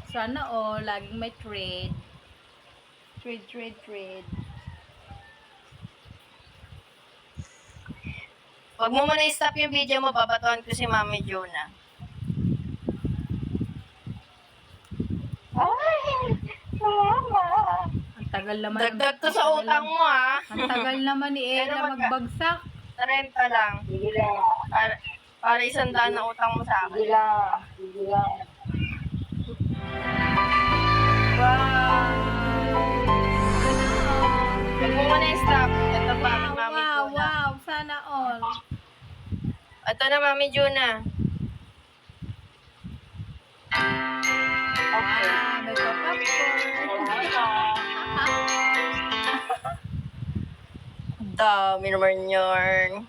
Sana all, laging may trade. Trade. Huwag mo muna i-stop yung video mo, babatuan ko si Mami Jonah. Ay, mama. Ang tagal naman. Dagdag to sa utang mo, ha? Ang tagal naman ni Ella magbagsak. 30 lang. Sige lang. Para 100 na utang mo sa akin. Sige lang. Wow! Huwag mo muna i-stop. Ito pa, Mami Jonah. Wow, sana all. Ito na, Mami Jonah. Okay. May popcorn. Dami naman yarn.